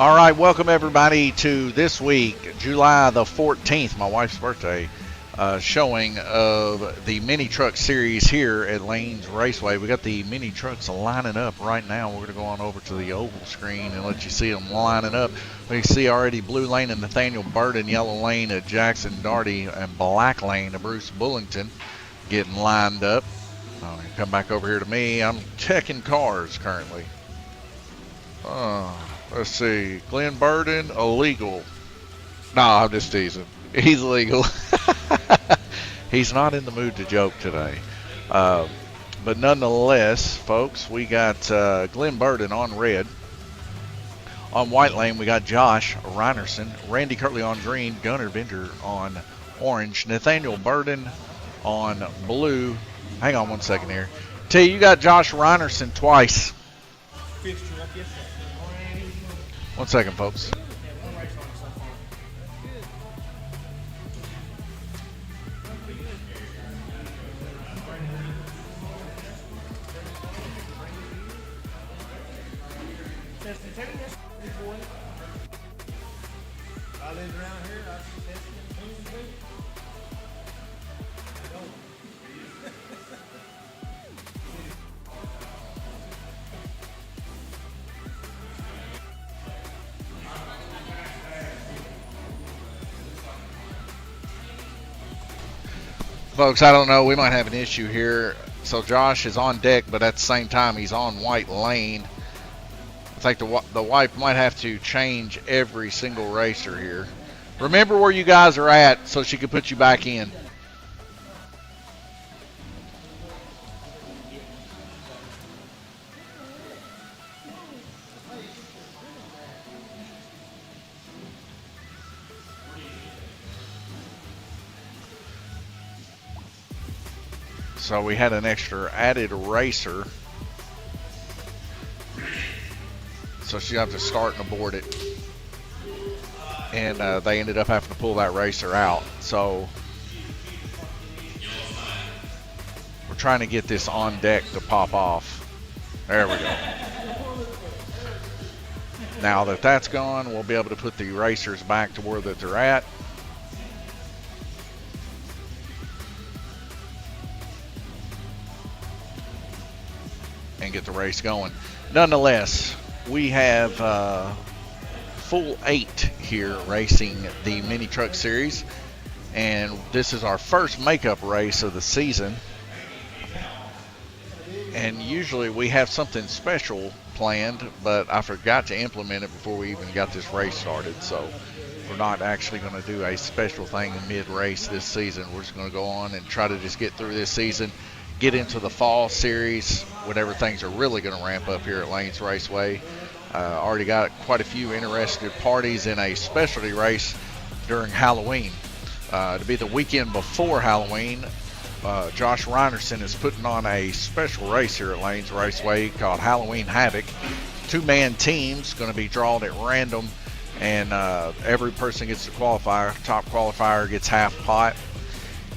All right, welcome everybody to this week, July the 14th, my wife's birthday, showing of the mini truck series here at Lanes Raceway. We got the mini trucks lining up right now. We're going to go on over to the oval screen and let you see them lining up. We see already blue lane of Nathaniel Burden, yellow lane of Jackson Daugherty, and black lane of Bruce Bullington getting lined up. Come back over here to me. I'm checking cars currently. Let's see. Glenn Burden, illegal. No, I'm just teasing. He's legal. He's not in the mood to joke today. But nonetheless, folks, we got Glenn Burden on red. On white lane, we got Josh Reinerson. Randy Kirtley on green. Gunnar Bender on orange. Nathaniel Burden on blue. Hang on one second here. T, you got Josh Reinerson twice. One second, folks. Folks, I don't know. We might have an issue here. So Josh is on deck, but at the same time, he's on white lane. I think the wife might have to change every single racer here. Remember where you guys are at so she can put you back in. So we had an extra added racer. So she had to start and abort it. And they ended up having to pull that racer out. So we're trying to get this on deck to pop off. There we go. Now that that's gone, we'll be able to put the racers back to where that they're at. And get the race going. Nonetheless, we have full 8 here racing the mini truck series, and this is our first makeup race of the season. And usually we have something special planned, but I forgot to implement it before we even got this race started. So we're not actually going to do a special thing in mid-race this season. We're just going to go on and try to just get through this season, get into the fall series whenever things are really going to ramp up here at Lanes Raceway. Already got quite a few interested parties in a specialty race during Halloween. To be the weekend before Halloween, Josh Reinerson is putting on a special race here at Lanes Raceway called Halloween Havoc. 2-man teams going to be drawn at random, and every person gets to qualify. Top qualifier gets half pot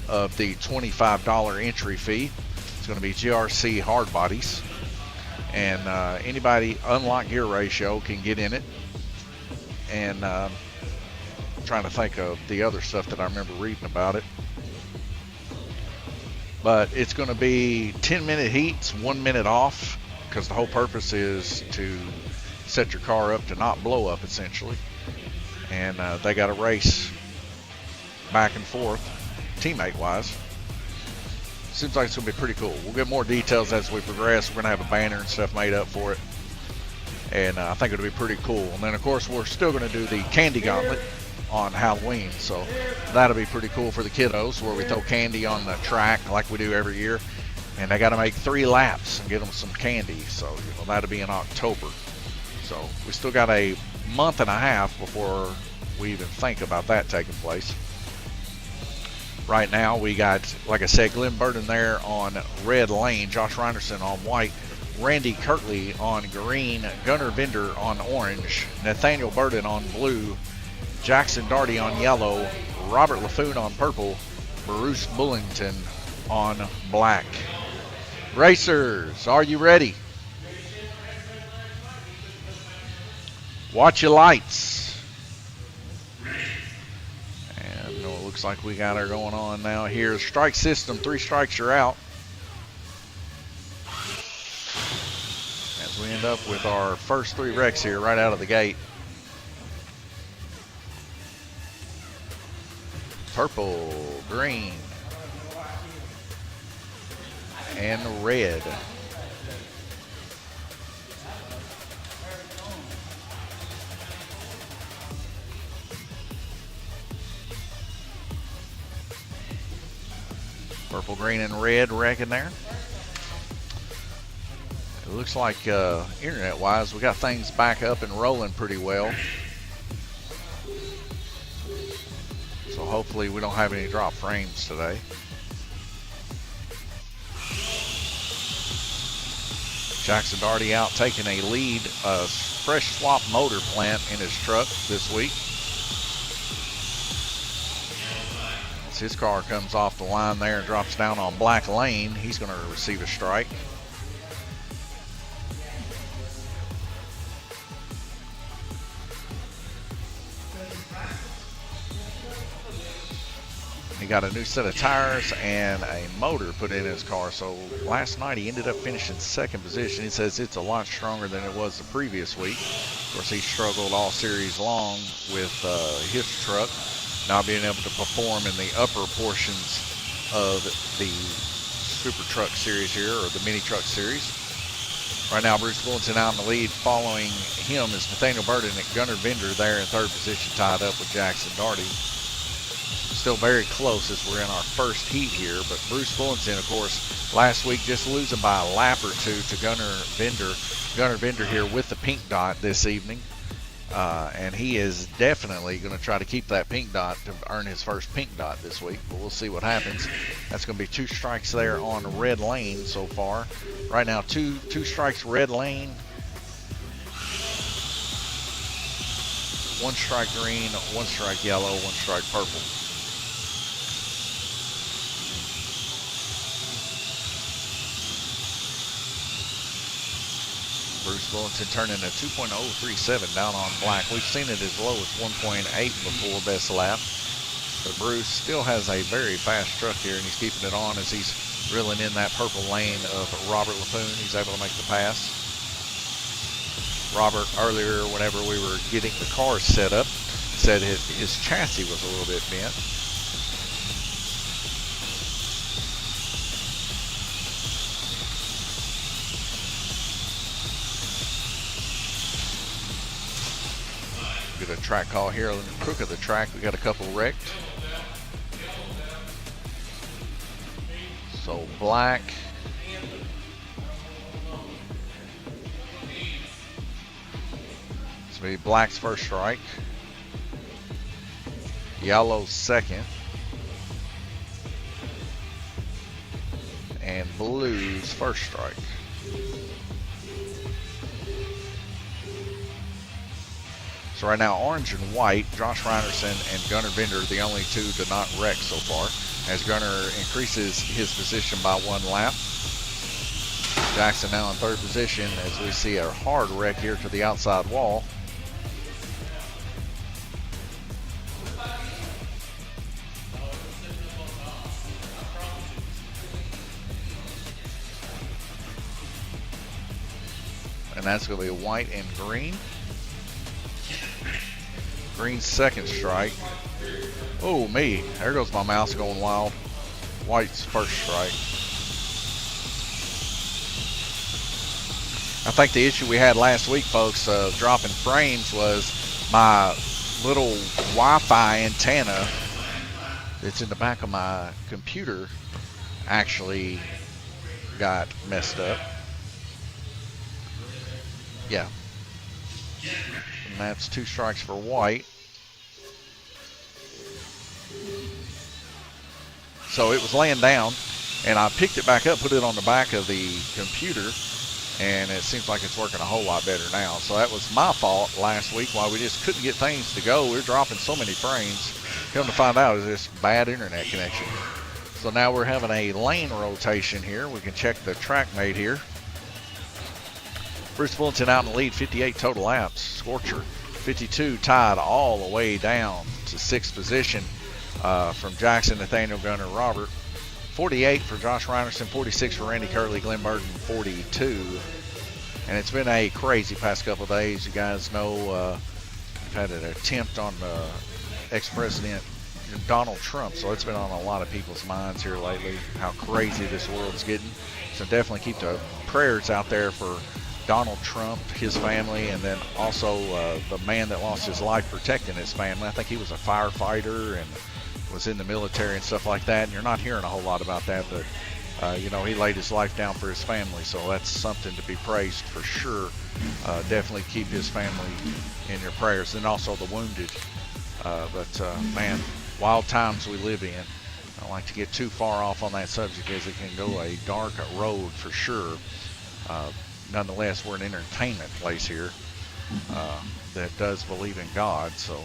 of the $25 entry fee. It's going to be GRC hard bodies, and anybody unlocked gear ratio can get in it. And I'm trying to think of the other stuff that I remember reading about it. But it's going to be 10-minute heats, 1 minute off, because the whole purpose is to set your car up to not blow up, essentially. And they got a race back and forth, teammate-wise. Seems like it's going to be pretty cool. We'll get more details as we progress. We're going to have a banner and stuff made up for it. And I think it'll be pretty cool. And then, of course, we're still going to do the candy gauntlet on Halloween. So that'll be pretty cool for the kiddos, where we throw candy on the track like we do every year. And they got to make 3 laps and get them some candy. So that'll be in October. So we still got a month and a half before we even think about that taking place. Right now we got, like I said, Glenn Burden there on red lane, Josh Reinerson on white, Randy Kirtley on green, Gunnar Bender on orange, Nathaniel Burden on blue, Jackson Daugherty on yellow, Robert LaFoon on purple, Bruce Bullington on black. Racers, are you ready? Watch your lights. And it looks like we got her going on now here. Strike system, 3 strikes are out. As we end up with our first 3 wrecks here right out of the gate. Purple, green, and red. Purple, green, and red wrecking there. It looks like internet-wise, we got things back up and rolling pretty well. So hopefully we don't have any drop frames today. Jackson Daugherty out taking a lead, fresh swap motor plant in his truck this week. As his car comes off the line there and drops down on black lane, he's going to receive a strike. He got a new set of tires and a motor put in his car. So last night he ended up finishing 2nd position. He says it's a lot stronger than it was the previous week. Of course, he struggled all series long with his truck, not being able to perform in the upper portions of the Super Truck Series here, or the Mini Truck Series. Right now, Bruce Bulletin out in the lead. Following him is Nathaniel Burden and Gunnar Bender there in 3rd position, tied up with Jackson Daugherty. Still very close as we're in our first heat here, but Bruce Bulletin, of course, last week just losing by a lap or 2 to Gunnar Bender. Gunnar Bender here with the pink dot this evening, and he is definitely going to try to keep that pink dot to earn his first pink dot this week, but we'll see what happens. That's going to be 2 strikes there on red lane so far. Right now, two strikes red lane, 1 strike green, 1 strike yellow, 1 strike purple. Bruce Bulletin turning a 2.037 down on black. We've seen it as low as 1.8 before best lap. But Bruce still has a very fast truck here, and he's keeping it on as he's reeling in that purple lane of Robert LaFoon. He's able to make the pass. Robert, earlier, whenever we were getting the car set up, said his chassis was a little bit bent. Get a track call here on the crook of the track. We got a couple wrecked. So black. This will be black's first strike. Yellow's second. And blue's first strike. So right now, orange and white, Josh Reinerson and Gunnar Bender are the only 2 to not wreck so far, as Gunnar increases his position by 1 lap. Jackson now in 3rd position as we see a hard wreck here to the outside wall. And that's going to be a white and green. Green's second strike. Oh, me. There goes my mouse going wild. White's first strike. I think the issue we had last week, folks, dropping frames, was my little Wi-Fi antenna that's in the back of my computer actually got messed up. Yeah. And that's 2 strikes for white. So it was laying down, and I picked it back up, put it on the back of the computer, and it seems like it's working a whole lot better now. So that was my fault last week while we just couldn't get things to go. We were dropping so many frames. Come to find out, it's just bad internet connection. So now we're having a lane rotation here. We can check the track mate here. Bruce Bulletin out in the lead, 58 total laps. Scorcher 52 tied all the way down to 6th position from Jackson, Nathaniel, Gunner, Robert. 48 for Josh Reinerson, 46 for Randy Curley, Glenn Burton, 42. And it's been a crazy past couple of days. You guys know we've had an attempt on ex-president Donald Trump, so it's been on a lot of people's minds here lately, how crazy this world's getting. So definitely keep the prayers out there for Donald Trump, his family, and then also the man that lost his life protecting his family. I think he was a firefighter and was in the military and stuff like that, and you're not hearing a whole lot about that, but you know, he laid his life down for his family, so that's something to be praised for sure. Definitely keep his family in your prayers, and also the wounded. Man, wild times we live in. I don't like to get too far off on that subject, as it can go a dark road for sure. Nonetheless, we're an entertainment place here that does believe in God, so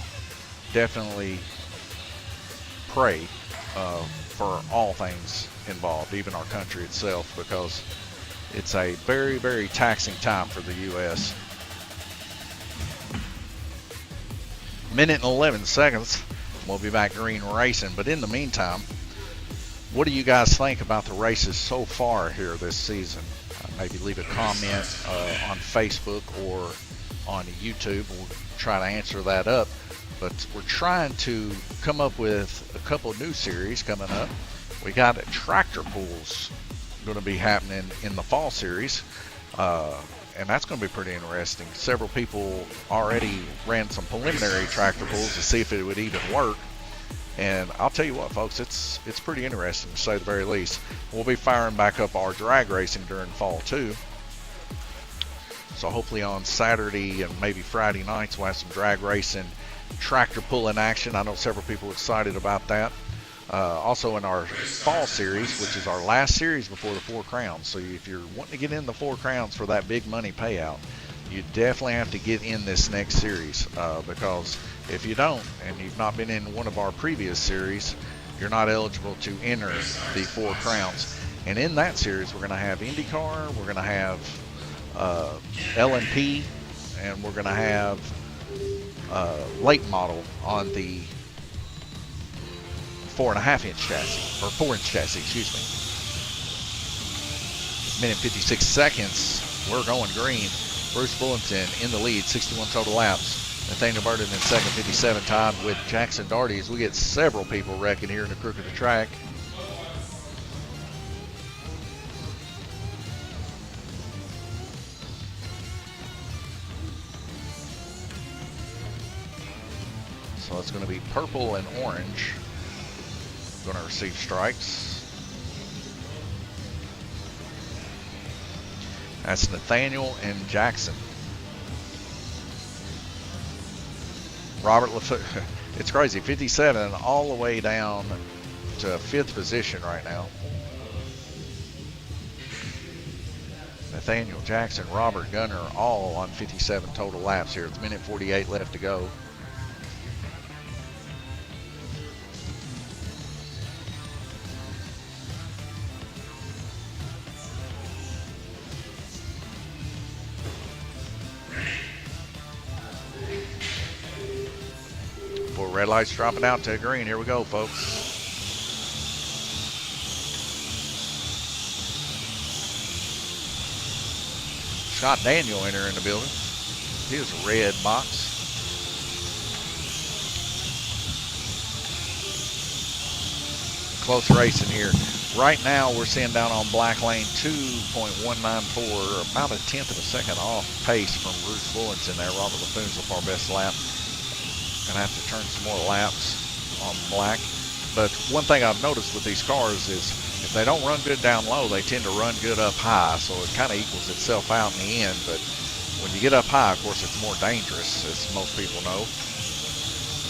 definitely pray for all things involved, even our country itself, because it's a very, very taxing time for the U.S. Minute and 11 seconds. We'll be back green racing, but in the meantime, what do you guys think about the races so far here this season? Maybe leave a comment on Facebook or on YouTube. We'll try to answer that up. But we're trying to come up with a couple new series coming up. We got tractor pulls going to be happening in the fall series, and that's going to be pretty interesting. Several people already ran some preliminary tractor pulls to see if it would even work. And I'll tell you what, folks, it's pretty interesting to say the very least. We'll be firing back up our drag racing during fall too. So hopefully on Saturday and maybe Friday nights we'll have some drag racing, tractor pulling action. I know several people are excited about that. Also in our fall series, which is our last series before the 4 Crowns. So if you're wanting to get in the 4 Crowns for that big money payout, you definitely have to get in this next series, because if you don't, and you've not been in one of our previous series, you're not eligible to enter the 4 Crowns. And in that series, we're going to have IndyCar, we're going to have LMP, and we're going to have late model on the 4.5-inch chassis, or 4-inch chassis, excuse me. Minute 56 seconds, we're going green. Bruce Bullington in the lead, 61 total laps. Nathaniel Burton in second, 57 tied with Jackson Darty, as we get several people wrecking here in the crook of the track. So it's going to be purple and orange going to receive strikes. That's Nathaniel and Jackson. Robert LaFoot, it's crazy, 57 all the way down to 5th position right now. Nathaniel, Jackson, Robert, Gunner, all on 57 total laps here. It's minute 48 left to go. Red light's dropping out to green. Here we go, folks. Scott Daniel entering the building. Here's a red box. Close racing here. Right now we're seeing down on black lane 2.194, about a tenth of a second off pace from Bruce Bullington there. Robert LaFoon's the far best lap. Gonna have to turn some more laps on black. But one thing I've noticed with these cars is if they don't run good down low, they tend to run good up high, so it kind of equals itself out in the end. But when you get up high, of course, it's more dangerous, as most people know,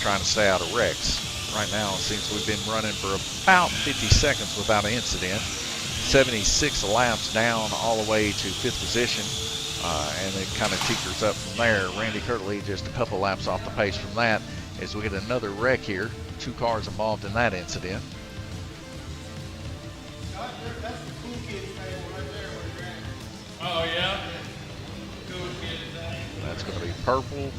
trying to stay out of wrecks. Right now it seems we've been running for about 50 seconds without an incident. 76 laps down all the way to 5th position. And it kind of teeters up from there. Randy Curtley just a couple laps off the pace from that as we get another wreck here. 2 cars involved in that incident. That's the cool kid table right there where you're at. Oh, yeah? Cool kid is that. That's going to be purple.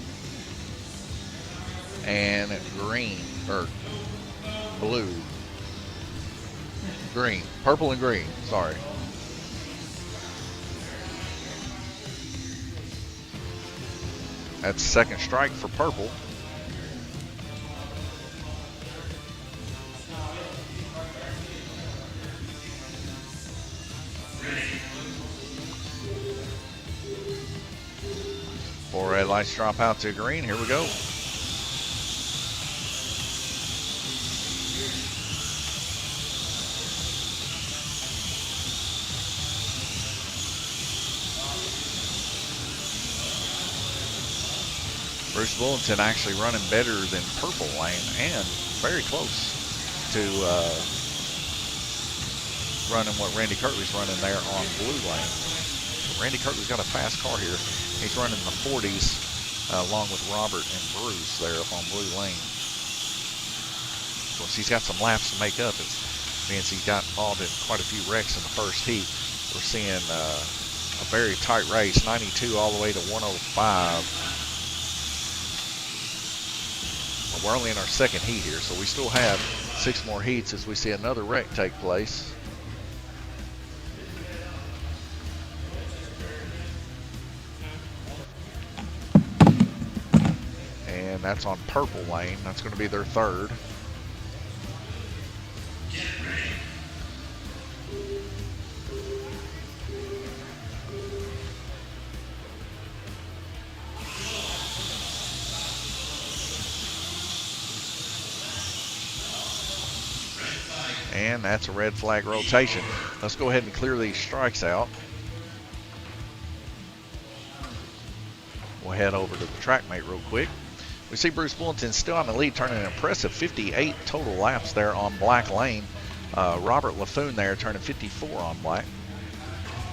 and green, or blue. Green, purple and green, sorry. That's second strike for purple. Four red lights drop out to green. Here we go. Bruce Bulletin actually running better than purple lane and very close to running what Randy Kirtley's running there on blue lane. Randy Kirtley's got a fast car here. He's running the 40s along with Robert and Bruce there up on blue lane. Of course, he's got some laps to make up. It means he got involved in quite a few wrecks in the first heat. We're seeing a very tight race, 92 all the way to 105. We're only in our second heat here, so we still have 6 more heats as we see another wreck take place. And that's on purple lane. That's going to be their third. And that's a red flag rotation. Let's go ahead and clear these strikes out. We'll head over to the track mate real quick. We see Bruce Bulletin still on the lead, turning an impressive 58 total laps there on black lane. Robert LaFoon there turning 54 on black.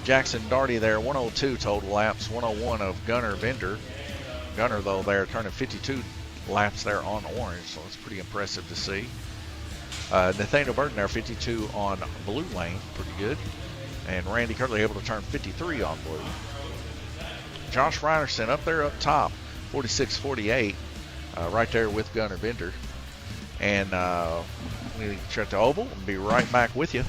Jackson Darty there, 102 total laps, 101 of Gunnar Bender. Gunnar, though, there turning 52 laps there on orange, so it's pretty impressive to see. Nathaniel Burton there, 52 on blue lane, pretty good. And Randy Kirtley able to turn 53 on blue. Josh Reinerson up there up top, 46-48, right there with Gunnar Bender. And we check the oval and be right back with you.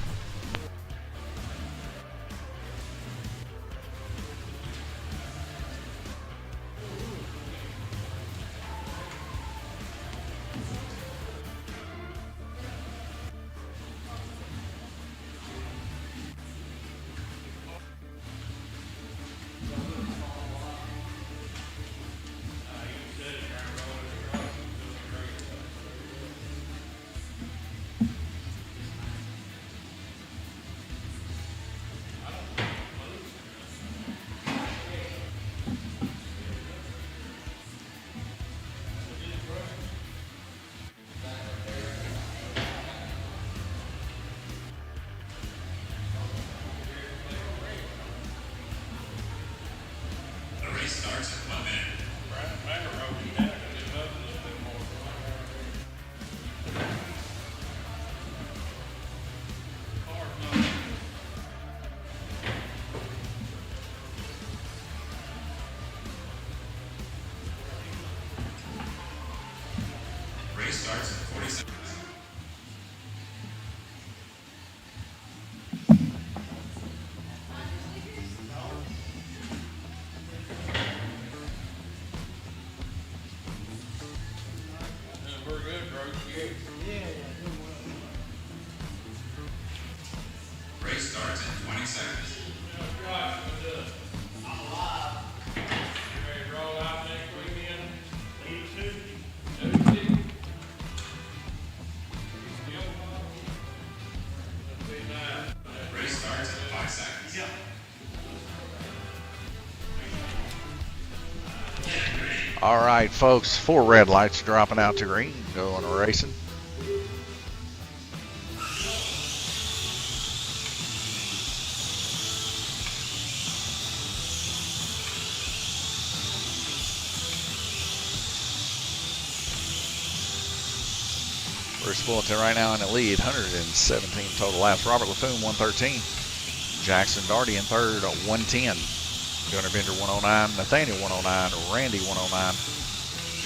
Race starts in 20 seconds. Race starts in 5 seconds. All right, folks, 4 red lights dropping out to green, going racing. Bruce Bulletin right now in the lead, 117 total laps. Robert LaFoon, 113. Jackson Darty in third, 110. Gunnar Bender, 109. Nathaniel, 109. Randy, 109.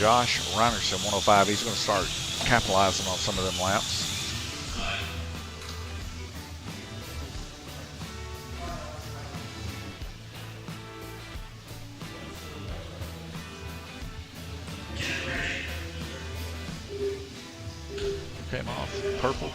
Josh Reinerson, 105. He's going to start capitalizing on some of them laps. Came off purple.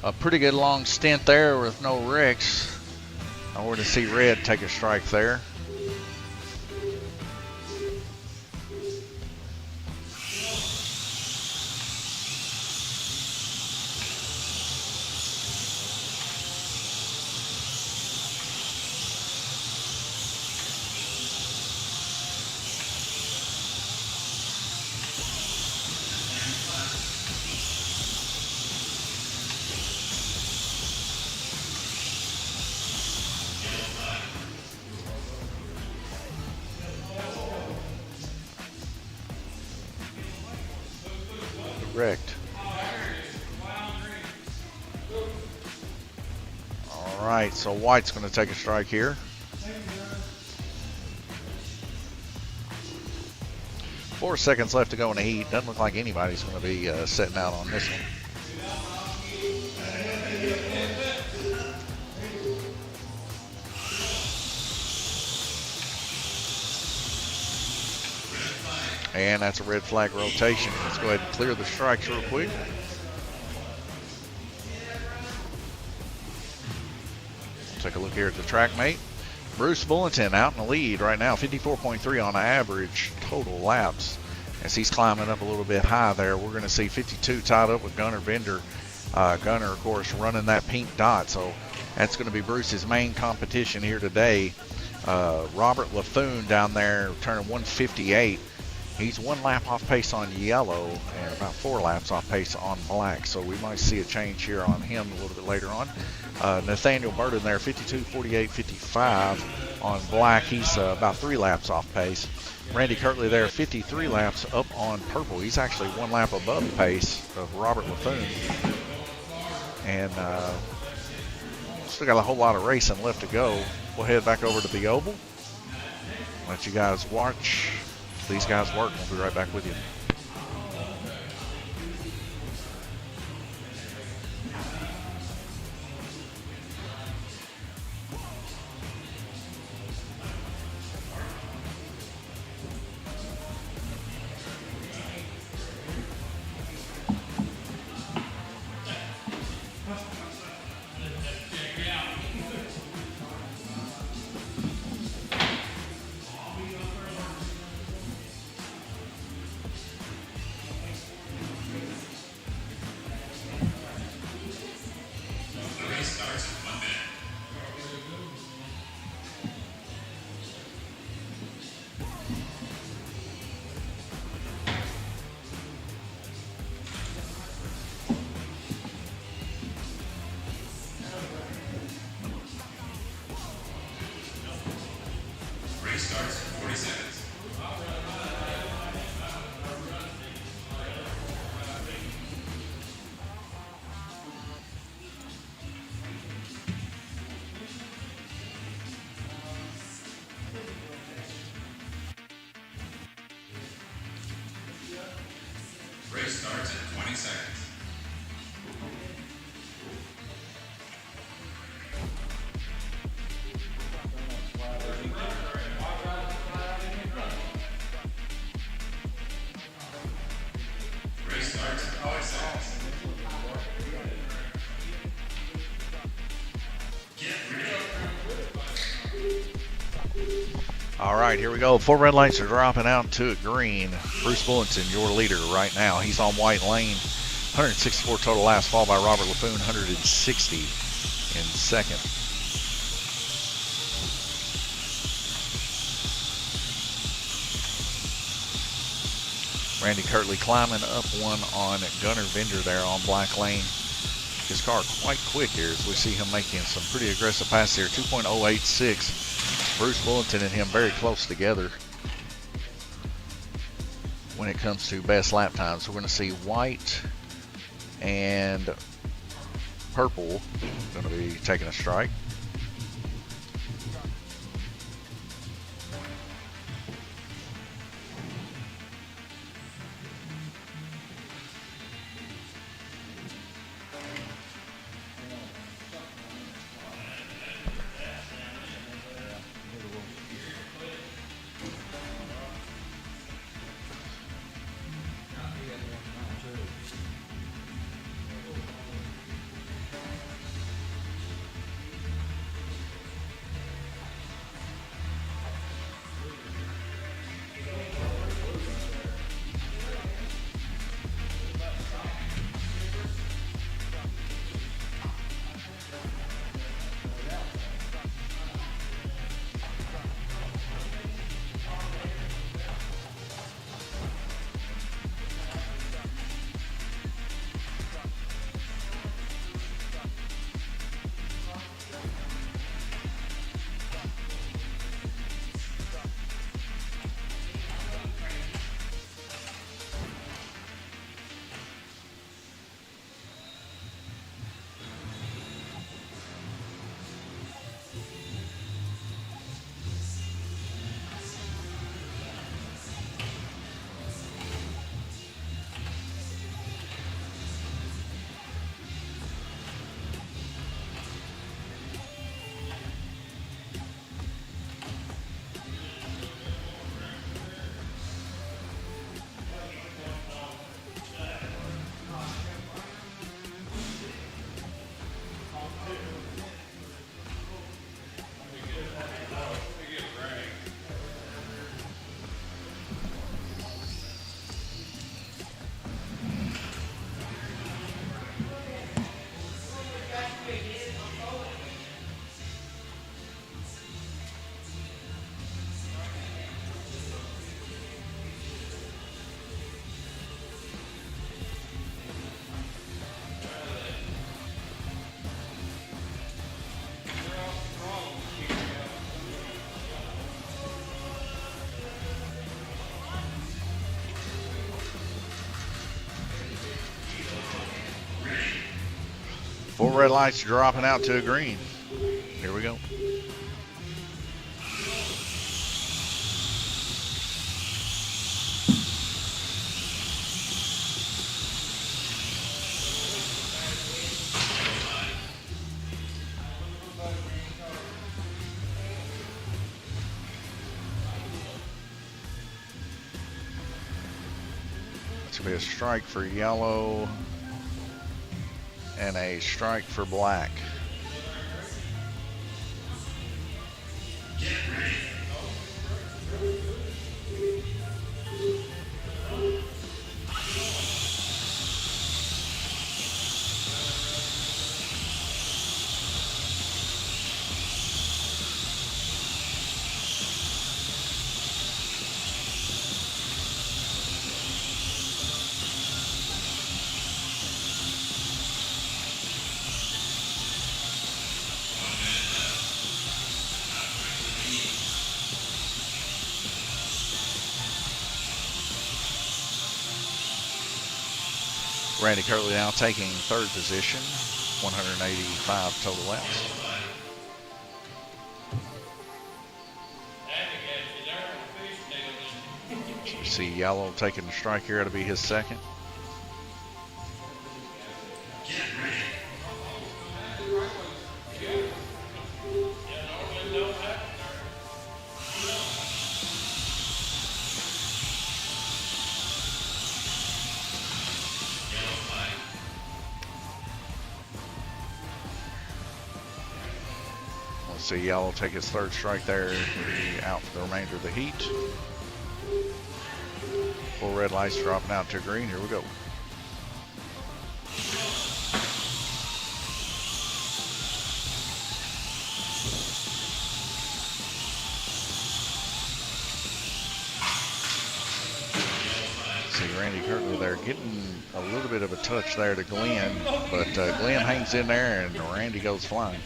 A pretty good long stint there with no wrecks. I want to see Red take a strike there. Wrecked. All right, so White's going to take a strike here. 4 seconds left to go in the heat. Doesn't look like anybody's going to be setting out on this one. And that's a red flag rotation. Let's go ahead and clear the strikes real quick. Take a look here at the track mate. Bruce Bullington out in the lead right now, 54.3 on average total laps. As he's climbing up a little bit high there, we're going to see 52 tied up with Gunnar Bender. Gunnar, of course, running that pink dot. So that's going to be Bruce's main competition here today. Robert LaFoon down there turning 158. He's 1 lap off pace on yellow and about 4 laps off pace on black. So we might see a change here on him a little bit later on. Nathaniel Burden there, 52, 48, 55 on black. He's about 3 laps off pace. Randy Kirtley there, 53 laps up on purple. He's actually 1 lap above the pace of Robert LaFoon. And still got a whole lot of racing left to go. We'll head back over to the oval. Let you guys watch these guys work. We'll be right back with you. All right, here we go. 4 red lights are dropping out to green. Bruce Bulletin, your leader right now. He's on white lane. 164 total laps, followed by Robert LaFoon, 160 in second. Randy Kirtley climbing up one on Gunnar Bender there on black lane. His car quite quick here as we see him making some pretty aggressive passes here. 2.086. Bruce Bulletin and him very close together when it comes to best lap times. We're going to see white and purple going to be taking a strike. Four red lights dropping out to a green. Here we go. This will be a strike for yellow and a strike for black. Randy Kirtley now taking third position, 185 total laps. So we see yellow taking the strike here. It'll be his second. See yellow take his third strike there. He'll be out for the remainder of the heat. 4 red lights dropping out to green. Here we go. See Randy Kirtley there getting a little bit of a touch there to Glenn, but Glenn hangs in there and Randy goes flying.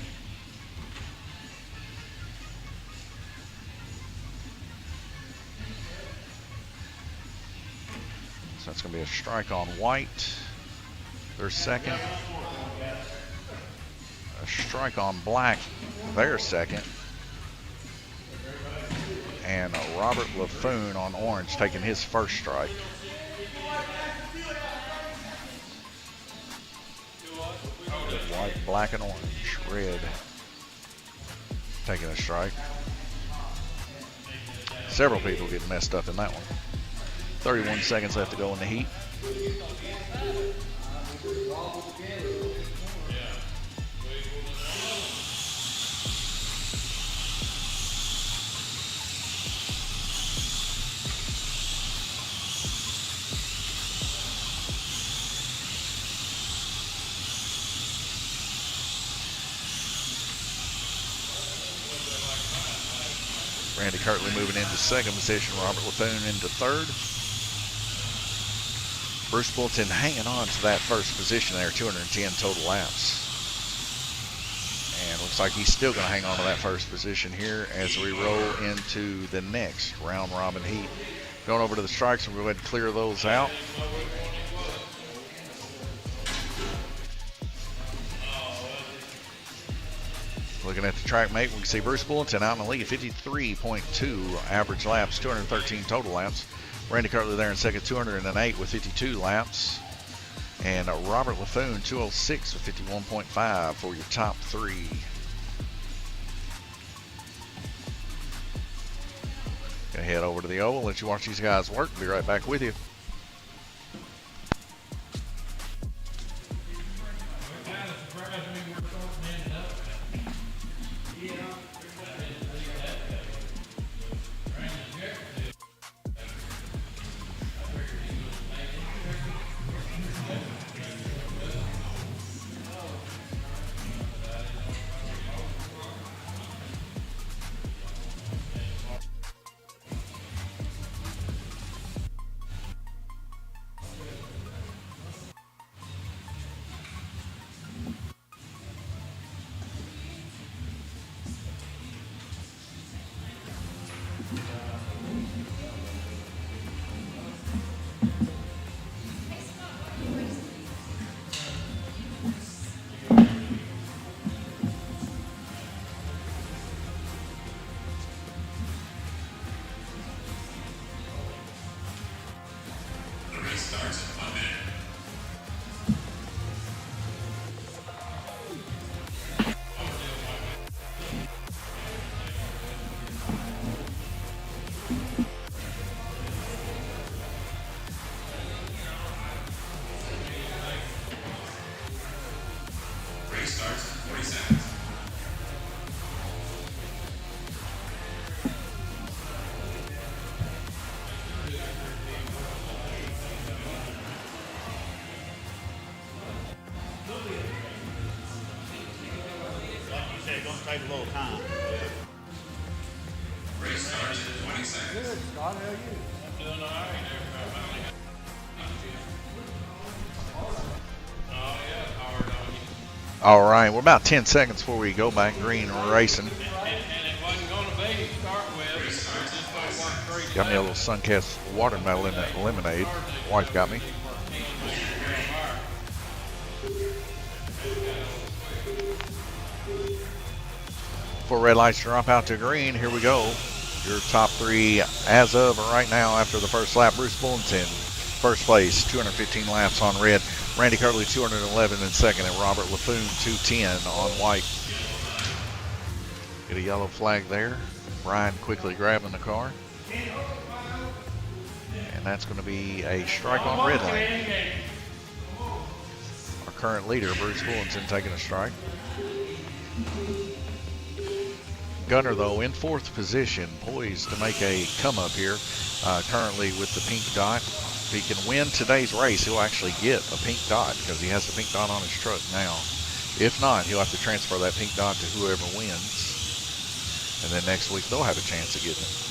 So that's going to be a strike on White, their second. A strike on Black, their second. And Robert LaFoon on Orange taking his first strike. White, black, and orange. Red taking a strike. Several people getting messed up in that one. 31 seconds left to go in the heat. Randy Kirtley moving into second position. Robert LaFoon into third. Bruce Bullton hanging on to that first position there, 210 total laps. And looks like he's still going to hang on to that first position here as we roll into the next round robin heat. Going over to the strikes, and we'll go ahead and clear those out. Looking at the track mate, we can see Bruce Bullton out in the lead, 53.2 average laps, 213 total laps. Randy Kirtley there in second, 208 with 52 laps. And Robert LaFoon, 206 with 51.5 for your top three. Gonna head over to the oval, let you watch these guys work. Be right back with you. It's going to take a little time. Race starts in 20 seconds. Good, Scott. How are you? I'm doing all right. Oh, yeah, hard on you. All right, we're about 10 seconds before we go back green racing. And it wasn't going to be to start with. It's just going to work great. Got me a little Suncast watermelon lemonade. Wife got me. Four red lights drop out to green. Here we go. Your top three as of right now after the first lap. Bruce Bullton, first place, 215 laps on red. Randy Kirtley, 211 in second. And Robert LaFoon, 210 on white. Get a yellow flag there. Brian quickly grabbing the car. And that's going to be a strike on red lane. Our current leader, Bruce Bullton, taking a strike. Gunner, though, in 4th position, poised to make a come up here, currently with the pink dot. If he can win today's race, he'll actually get a pink dot because he has the pink dot on his truck now. If not, he'll have to transfer that pink dot to whoever wins. And then next week, they'll have a chance of getting it.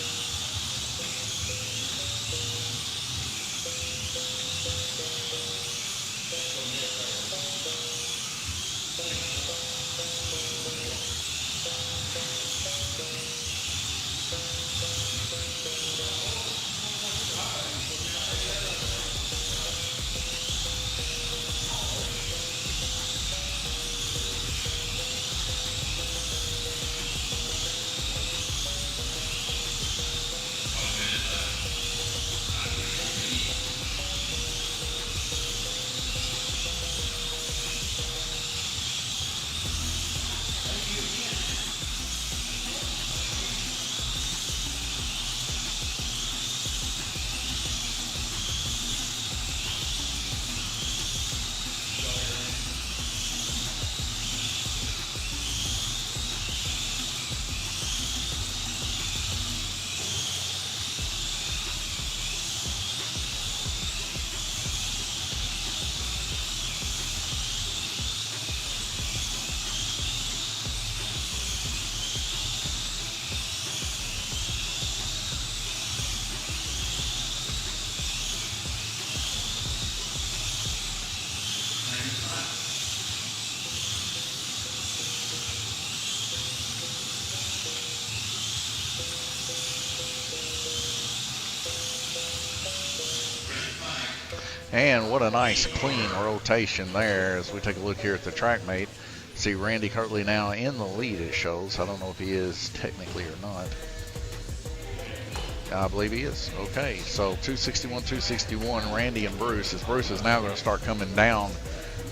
And what a nice clean rotation there as we take a look here at the track mate. See Randy Kirtley now in the lead, it shows. I don't know if he is technically or not. I believe he is. Okay, so 261, 261, Randy and Bruce. As Bruce is now going to start coming down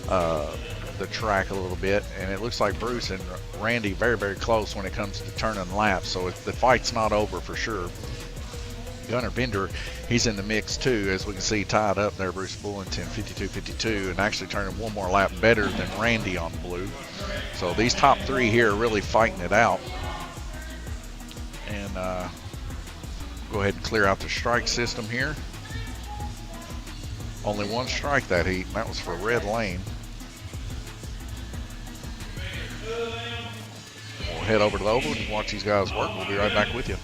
the track a little bit. And it looks like Bruce and Randy very, very close when it comes to turning laps. So the fight's not over for sure. Gunnar Bender, he's in the mix too, as we can see tied up there. Bruce Bullington 52-52 and actually turning one more lap better than Randy on blue. So these top 3 here are really fighting it out. And go ahead and clear out the strike system here. Only one strike that heat, and that was for red lane. We'll head over to the oval and watch these guys work. We'll be right back with you.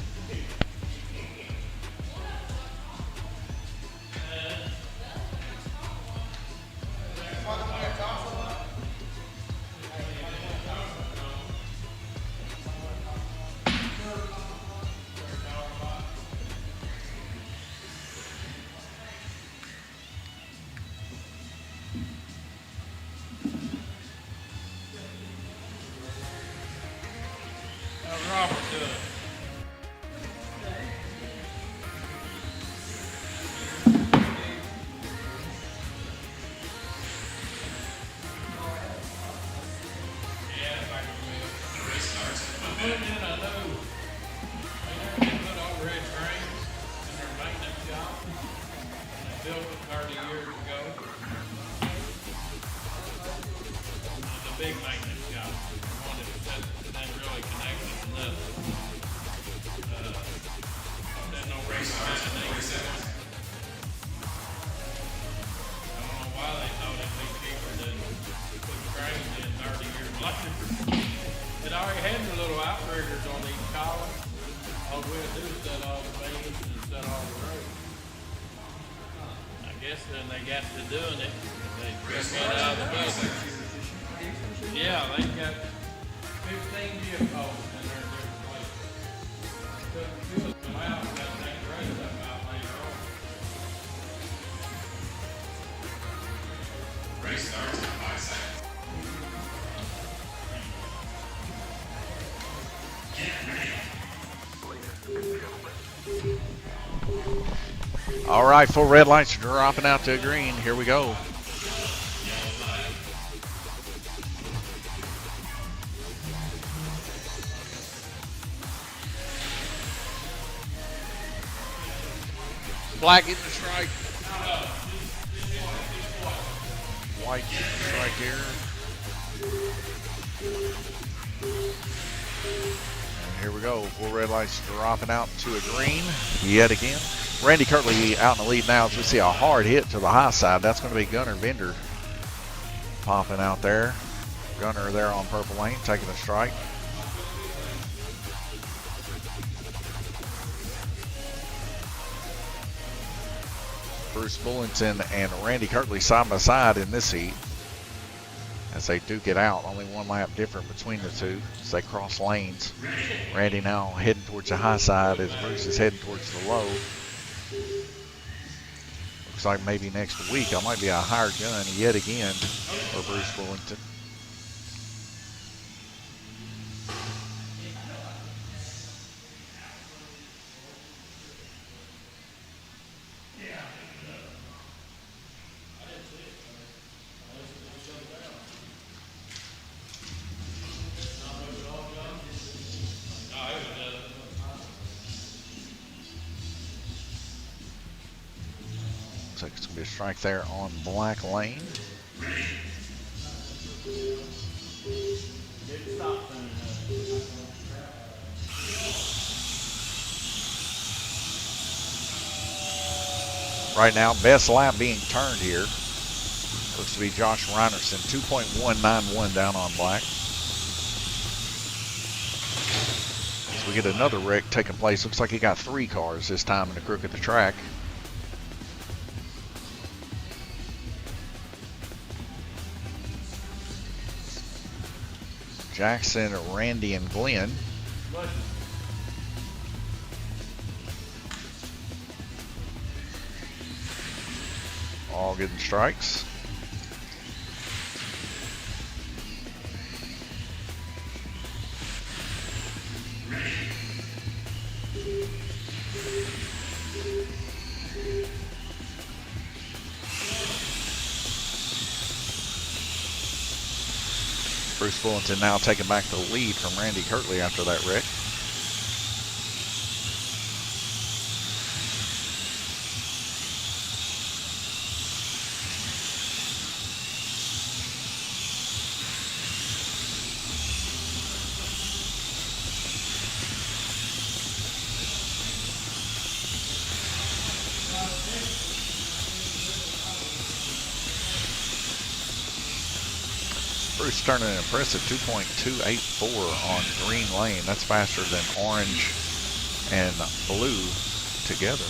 Then they got to doing it. They took it out of the budget. Yeah, they got 15 vehicles in their different places. Took 2 of them out and got that rest up out later on. Race starts in 5 seconds. Get ready. All right, full red lights are dropping out to green. Here we go. Black getting the strike. White getting the strike here. And Here we go. 4 red lights dropping out to a green yet again. Randy Kirtley out in the lead now as we see a hard hit to the high side. That's going to be Gunnar Bender popping out there. Gunnar there on purple lane taking a strike. Bruce Bullington and Randy Kirtley side by side in this heat as they do get out. Only 1 lap different between the two as they cross lanes. Randy now heading towards the high side as Bruce is heading towards the low. Looks like maybe next week I might be a higher gun yet again for Bruce Bullington. Looks like it's going to be a strike there on black lane. Right now, best lap being turned here. Looks to be Josh Reinerson, 2.191 down on black. As we get another wreck taking place. Looks like he got 3 cars this time in the crook of the track. Jackson, Randy, and Glenn. All getting strikes. Bruce Bullington now taking back the lead from Randy Kirtley after that wreck. Bruce turning an impressive 2.284 on green lane. That's faster than orange and blue together.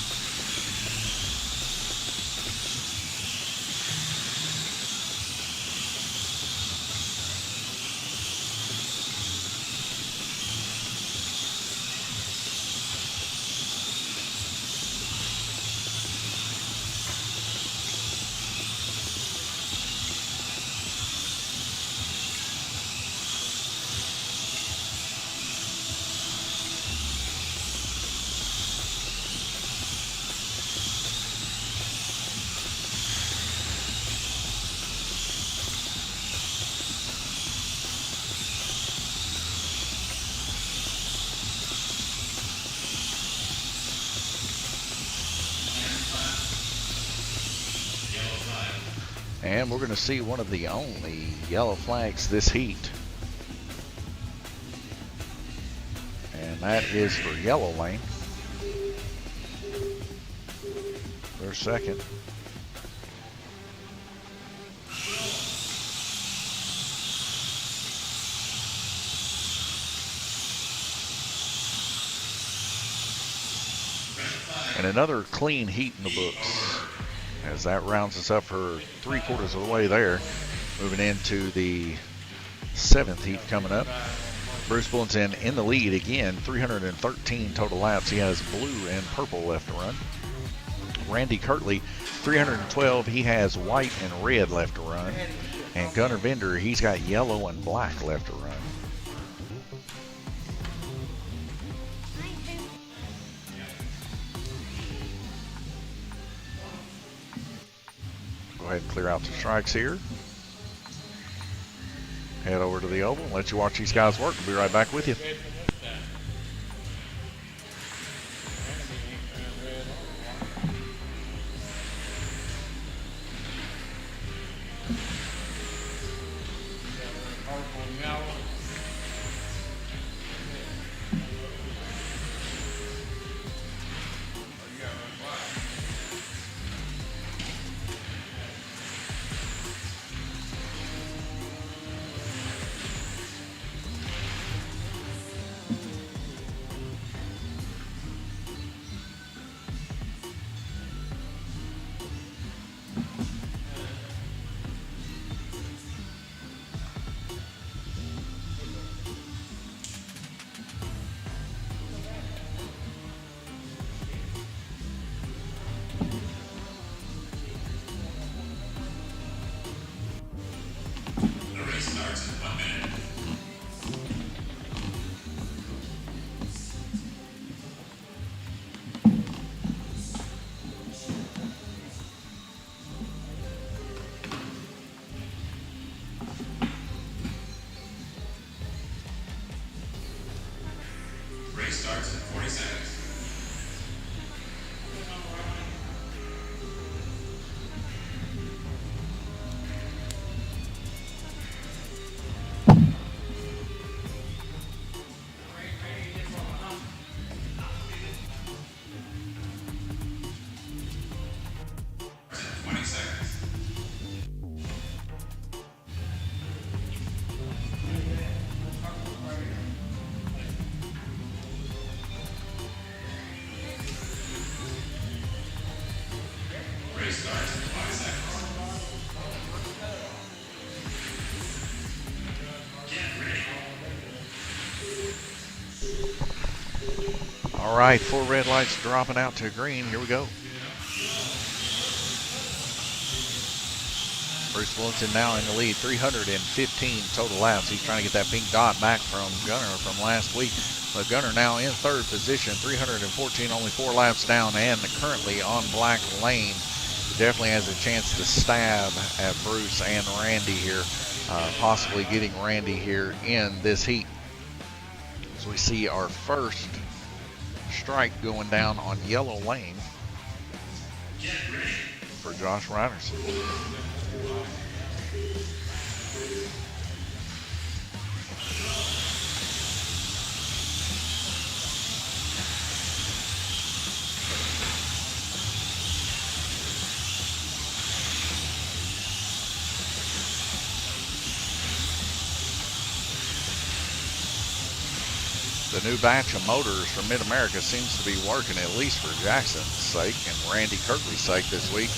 And we're going to see one of the only yellow flags this heat. And that is for yellow lane. Their second. And another clean heat in the books, as that rounds us up for 3/4 of the way there. Moving into the 7th heat coming up. Bruce Bullington in the lead again, 313 total laps. He has blue and purple left to run. Randy Kirtley, 312. He has white and red left to run. And Gunnar Bender, he's got yellow and black left to run. Go ahead and clear out the strikes here. Head over to the oval and let you watch these guys work. We'll be right back with you. All right, 4 red lights dropping out to green. Here we go. Bruce Willington now in the lead, 315 total laps. He's trying to get that pink dot back from Gunner from last week. But Gunner now in 3rd position, 314, only 4 laps down, and currently on black lane. Definitely has a chance to stab at Bruce and Randy here, possibly getting Randy here in this heat. So we see our first strike going down on yellow lane for Josh Reinerson. The new batch of motors from Mid-America seems to be working, at least for Jackson's sake and Randy Kirkley's sake this week.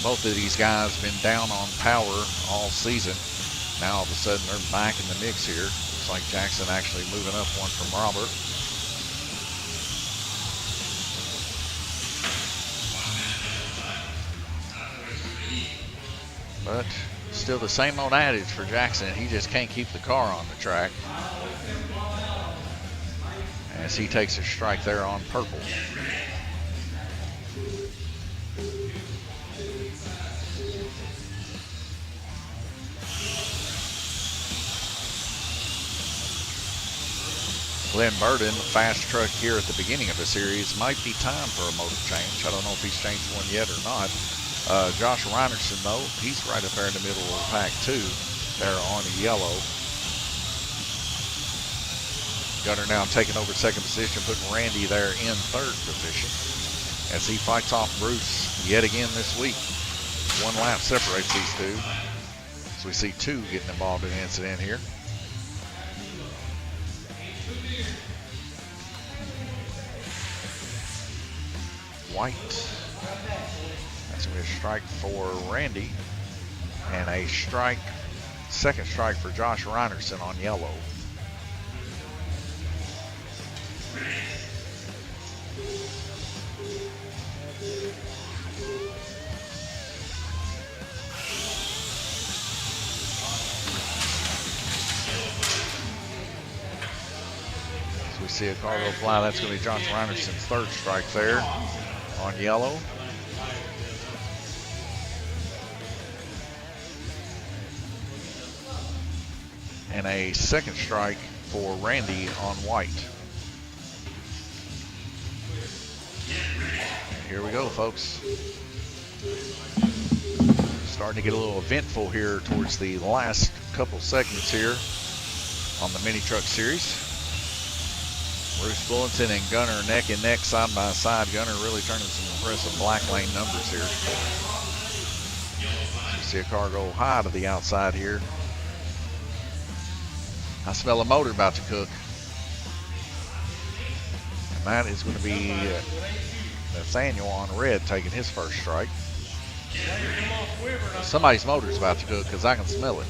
Both of these guys been down on power all season. Now all of a sudden they're back in the mix here. Looks like Jackson actually moving up one from Robert. But still the same old adage for Jackson. He just can't keep the car on the track. As he takes a strike there on purple. Glenn Burden, fast truck here at the beginning of the series. Might be time for a motor change. I don't know if he's changed one yet or not. Josh Reinerson, though, he's right up there in the middle of the pack, too. There on yellow. Gunner now taking over 2nd position, putting Randy there in 3rd position as he fights off Bruce yet again this week. 1 lap separates these two. So we see 2 getting involved in an incident here. White. That's going to be a strike for Randy. And a strike, 2nd strike for Josh Reinerson on yellow. So we see a car go fly. That's going to be Josh Reinerson's 3rd strike there on yellow. And a 2nd strike for Randy on white. And here we go, folks. Starting to get a little eventful here towards the last couple segments here on the Mini Truck Series. Bruce Willington and Gunner neck and neck, side by side. Gunner really turning some impressive black lane numbers here. You see a car go high to the outside here. I smell a motor about to cook. And that is going to be Nathaniel on red taking his 1st strike. Somebody's motor's about to cook because I can smell it.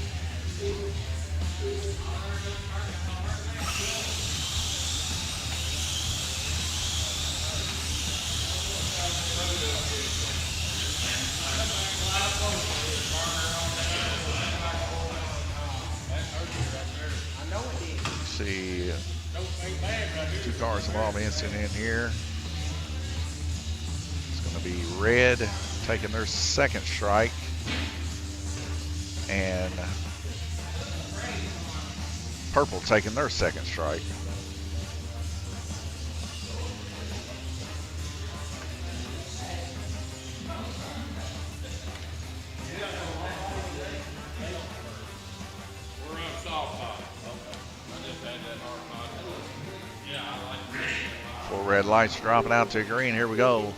See 2 cars involved in the incident here. It's going to be red taking their 2nd strike, and purple taking their 2nd strike. Red lights dropping out to green. Here we go.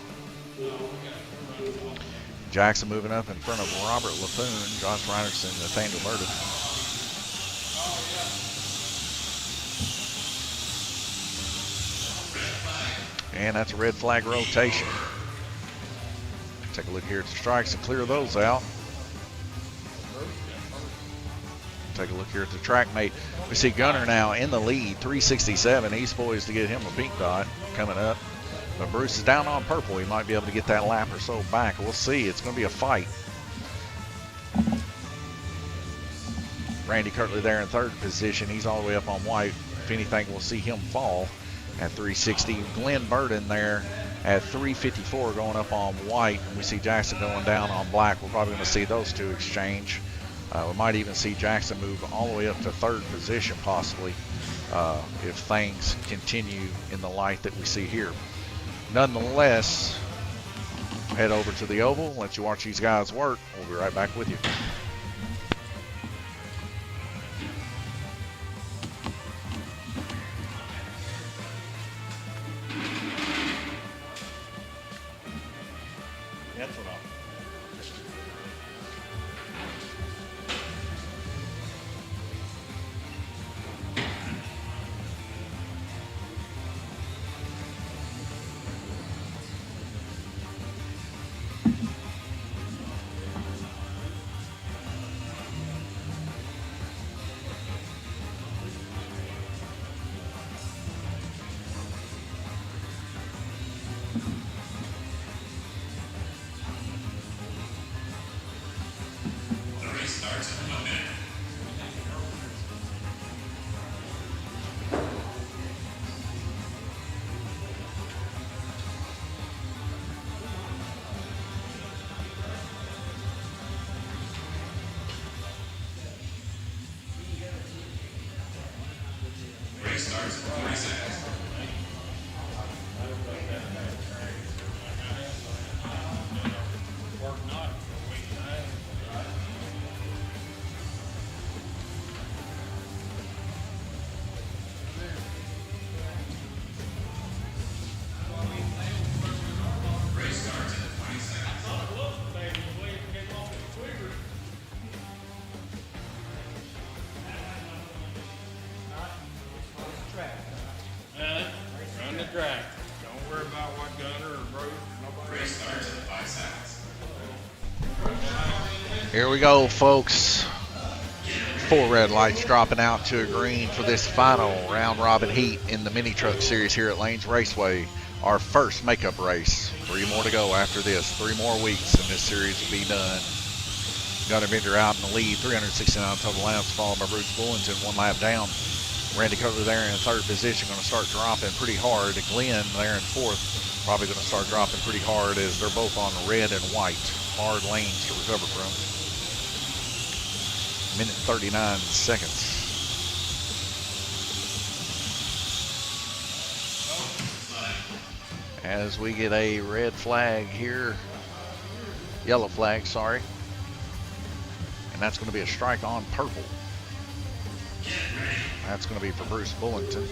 Jackson moving up in front of Robert LaPoon, Josh Reinerson, Nathaniel Burden. And that's a red flag rotation. Take a look here at the strikes and clear those out. take a look here at the track mate. We see Gunner now in the lead, 367. He's poised to get him a pink dot coming up. But Bruce is down on purple. He might be able to get that lap or so back. We'll see. It's going to be a fight. Randy Kirtley there in third position. He's all the way up on white. If anything, we'll see him fall at 360. Glenn Burden there at 354 going up on white. And we see Jackson going down on black. We're probably going to see those two exchange. We might even see Jackson move all the way up to third position possibly if things continue in the light that we see here. Nonetheless, head over to the oval, let you watch these guys work. We'll be right back with you. That's what I'll. Run the track. Don't worry about what Gunner or Bruce or nobody. Race starts in 5 seconds. Here we go, folks. 4 red lights dropping out to a green for this final round robin heat in the mini truck series here at Lanes Raceway. Our first makeup race. 3 more to go after this. 3 more weeks and this series will be done. Gunner Bender out in the lead, 369 total laps, followed by Bruce Bullington 1 lap down. Randy Cutler there in third position, going to start dropping pretty hard. Glenn there in fourth, probably going to start dropping pretty hard as they're both on red and white. Hard lanes to recover from. Minute 39 seconds. As we get a red flag here, yellow flag, sorry. And that's going to be a strike on purple. That's going to be for Bruce Bullington.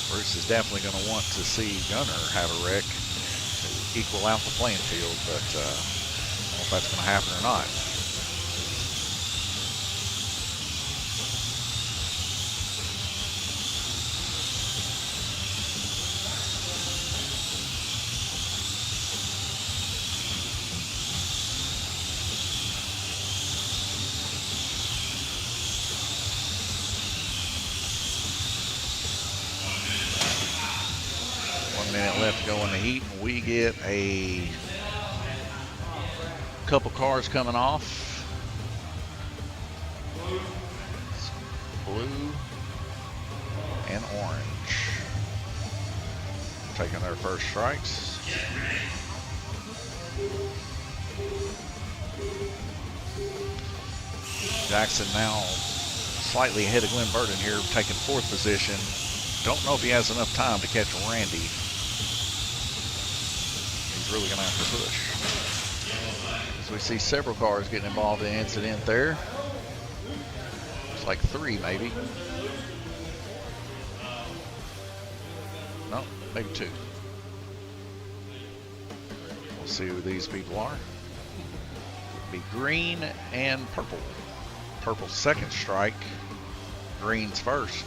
Bruce is definitely going to want to see Gunner have a wreck to equal out the playing field, but I don't know if that's going to happen or not. Minute left to go in the heat, and we get a couple cars coming off. Blue and orange taking their first strikes. Jackson now slightly ahead of Glenn Burden here, taking 4th position. Don't know if he has enough time to catch Randy. Really gonna have to push. As we see several cars getting involved in the incident there. It's like 3 maybe. No, maybe 2. We'll see who these people are. It'll be green and purple. Purple second strike, green's first.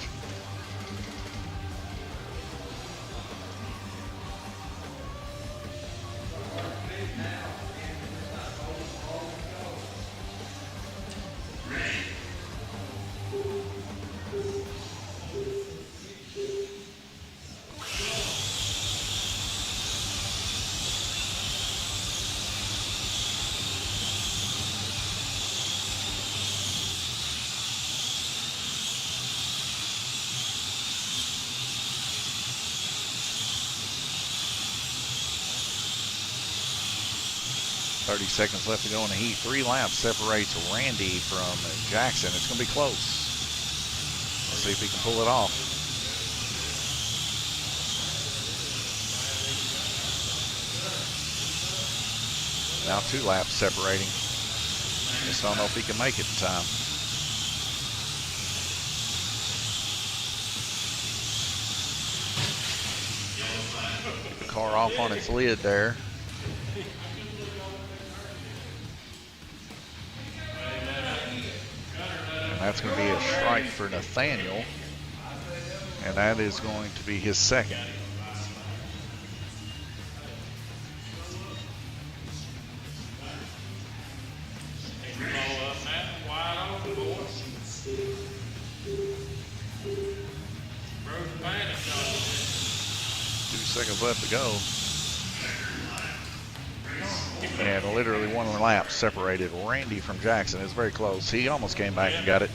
30 seconds left to go in the heat. 3 laps separates Randy from Jackson. It's going to be close. Let's see if he can pull it off. Now 2 laps separating. Just don't know if he can make it in time. The car off on its lid there. And that's going to be a strike for Nathaniel. And that is going to be his second. Seconds left to go. And literally 1 lap separated Randy from Jackson. It's very close. He almost came back and got it.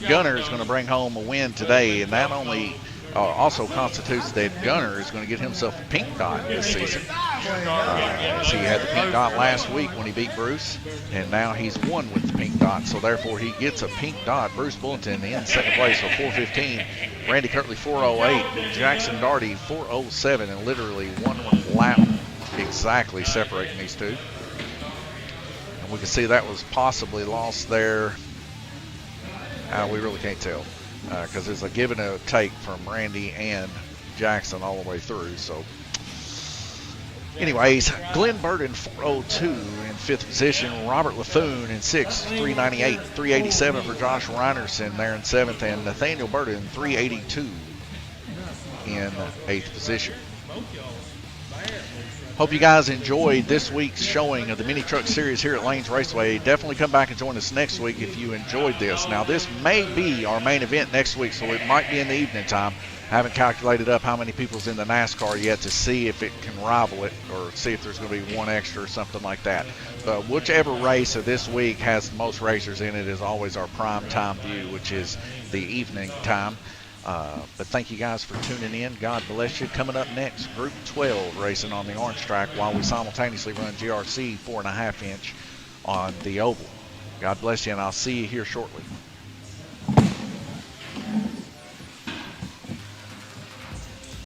Gunner is going to bring home a win today, and that only also constitutes that Gunner is going to get himself a pink dot this season. He had the pink dot last week when he beat Bruce, and now he's won with the pink dot, so therefore he gets a pink dot. Bruce Bulletin in second place with 4:15. Randy Kirtley 4:08. Jackson Daugherty 4:07, and literally 1 lap exactly separating these two. And we can see that was possibly lost there. We really can't tell because it's a give and a take from Randy and Jackson all the way through. So anyways, Glenn Burden 4:02 in 5th position. Robert LaFoon in 6th, 3:98. 3:87 for Josh Reinerson there in 7th. And Nathaniel Burden 3:82 in 8th position. Hope you guys enjoyed this week's showing of the Mini Truck Series here at Lanes Raceway. Definitely come back and join us next week if you enjoyed this. Now, this may be our main event next week, so it might be in the evening time. I haven't calculated up how many people's in the NASCAR yet to see if it can rival it or see if there's going to be 1 extra or something like that. But whichever race of this week has the most racers in it is always our prime time view, which is the evening time. But thank you guys for tuning in. God bless you. Coming up next, Group 12 racing on the orange track while we simultaneously run GRC 4.5 inch on the oval. God bless you, and I'll see you here shortly.